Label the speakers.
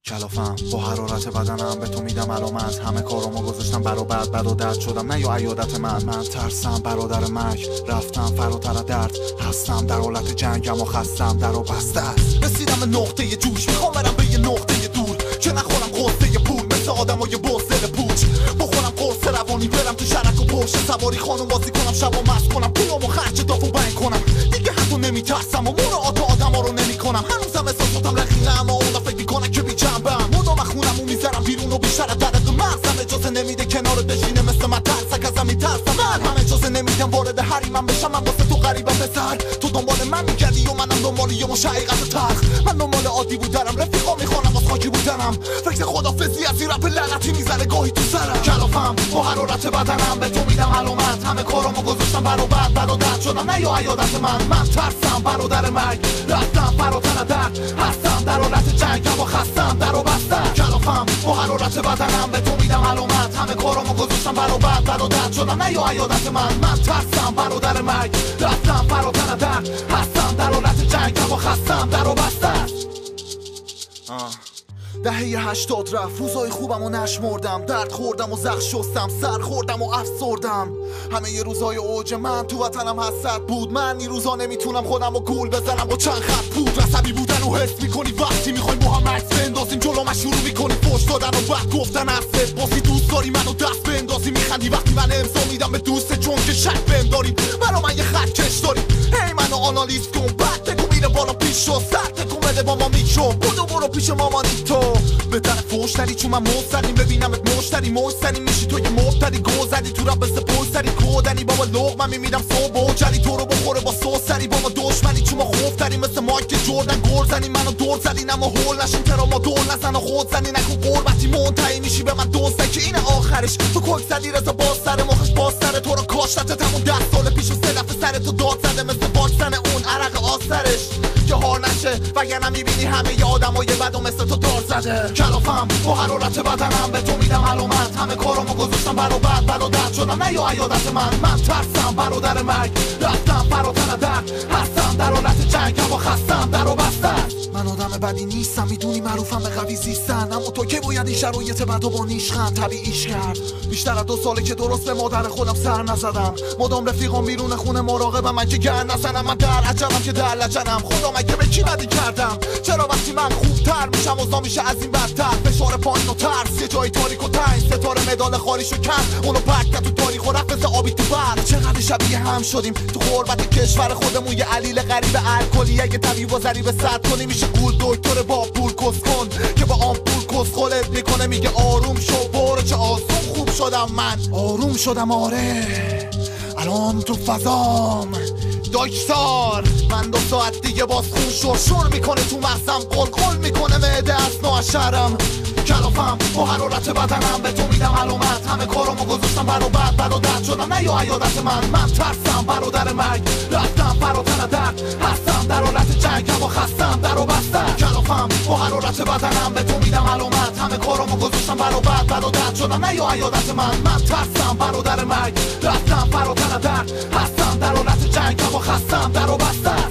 Speaker 1: کلافم با حرارت بدنم به تو میدم علامت، همه کارامو گذاشتم برا بد و درد شدم نه یا عیادت من ترسم برادر مرگ، رفتم فراتر درد، هستم در حالت جنگم و خستم در و بسته است. رسیدم به نقطه جوش، میخوام برم به یه نقطه دور که نخورم قصه پول مثل آدمای بزدل پوچ، بخورم قرص روانی برم تو شرک و پشت سواری خانم بازی کنم شب و مست کنم پولامو خرج دافو بنگ کنم دیگه حتی نمیترسم و مراعات آدما رو نمیکنم. هنوزم احساساتم رقیقه اما اونا فکر میکنن که بی‌جنبم، مدام خونمو میذارم بیرون و بیشتر از درد مغزم اجازه نمیده کنار بشینه مثل من ترسک ازم میترسم. من هم اجازه نمیدم وارد حریمم بشم، من واسه تو غریبم پسر، تو دنبال من میگردی و منم دنبال یه مش حقیقت تلخ. من دنبال عادی بودنم، رفیقا میخوانم واسه خاکی بودنم، فکر خدافظی از این رپ لعنتی میزنه گاهی تو سرم. کلافم با حرارت بدنم به تو میدم علامت، همه کارامو گذاشتم برا بد و درد شدم نه یا عیادت من ترسم برادر مرگ، رفتم فراتر درد، هستم در حالت جنگم و خستم در و بستم. کلافم با حرارت بدنم به تو میدم علامت، همه کارامو گذاشتم برا بد و درد شدم نه یا عیادت من ترسم برادر مرگ، رفتم فراتر درد، هستم در حالت جنگم و خستم در و بستم. دهه 80 رفت، روزای خوبم و نشمردم، درد خوردم و زخم شستم، سر خوردم و افسردم. همه ی روزای اوج من تو وطنم حسرت بود، من این روزا نمیتونم خودم و گول بزنم با چند خط بود. عصبی بودن و حس میکنی وقتی میخوای با هم عکس بندازیم، جلوم شروع میکنی فوش دادن و بعد گفتن حرفت باسی، دوست داری منو دست بندازی، میخندی وقتی من امضا میدم به دوست چون که شک بهم داریم، برا من یه خط کش داریم. هی منو آنالیز کن بعد تکو میره بالا پیش و سر تکو بده با ما میکرو، برو پیش مامانی تو بهتر فوشتری چون من مستقیم ببینمت مشتری میشی تو یه مبتدی گذری تو رب بسه پوستری کودنی بابا لغمه میمیدم صبح و جری تو رو بخوره با سوسری با ما دشمنی چون ما خوفتری مثل مایک جردن گرزنی منو دور زدین اما هول نشین ترا ما دور نزن و خود زنی نکن قربتی منتهی میشی به من دوستن که اینه آخرش. تو کوک زدی رضا باز سر مخش باز سر تو رو کاشتت تمون 10 سال پیش و 3 دفعه سر تو داد زده مثل واکسن اون عرق آسترش که هار نشه وگرنه میبینی همه ی آدمای بد و مثل تو دار زده. کلافم با حرارت بدنم به تو میدم علامت، همه کارامو گذاشتم برا بد و درد شدم نه یا عیادت من ترسم برادر مرگ، رفتم فراتر درد، هستم در حالت جنگم و خستم در و بستم. من آدم بدی نیستم میدونی معروفم به قوی زیستن، اما تو که باید این شرایط بد و با نیشخند طبیعیش کرد. بیشتر از 2 ساله که درست به مادر خودم سر نزدم، مدام رفیقام بیرون خونه مراقبم من که گرد نزنم، من در عجلم که در لجنم، خدا مگه به کی بدی کردم؟ چرا وقتی من خوبتر میشم اوضاع میشه از این بدتر؟ فشار پایین و ترس یه جای تاریک و تنگ، ستاره مدال خالیشو کند اونو پرت کرد تو تاریخ و رفت مثل آبی تو برق. چقدر شبیه هم شدیم تو غربت کشور خودمون، یه علیل غریب الکلی اگه طبیب و ضریب صد کنی میشه گول دکتر با پول کس کن که با آمپول کس خولت میکنه میگه آروم شو برو چه آسون خوب شدم. من آروم شدم آره الان تو فضام داکتار، من 2 ساعت دیگه باز خون شور میکنه تو مغزم، قل میکنه معده از نوشرم. کلافم با حرارت بدنم به تو میدم علامت، همه کارامو گذاشتم برا بد و درد شدم نه یا عیادت من ترسم برادر مرگ، رفتم فراتر درد، هستم در حالت جنگم و خستم در و بستم. کلافم با حرارت بدنم به تو میدم علامت، همه کارامو گذاشتم برا بد و درد شدم نه یا عیادت من ترسم برادر مرگ، رفتم فراتر درد، هستم در حالت جنگم و خستم در و بستم.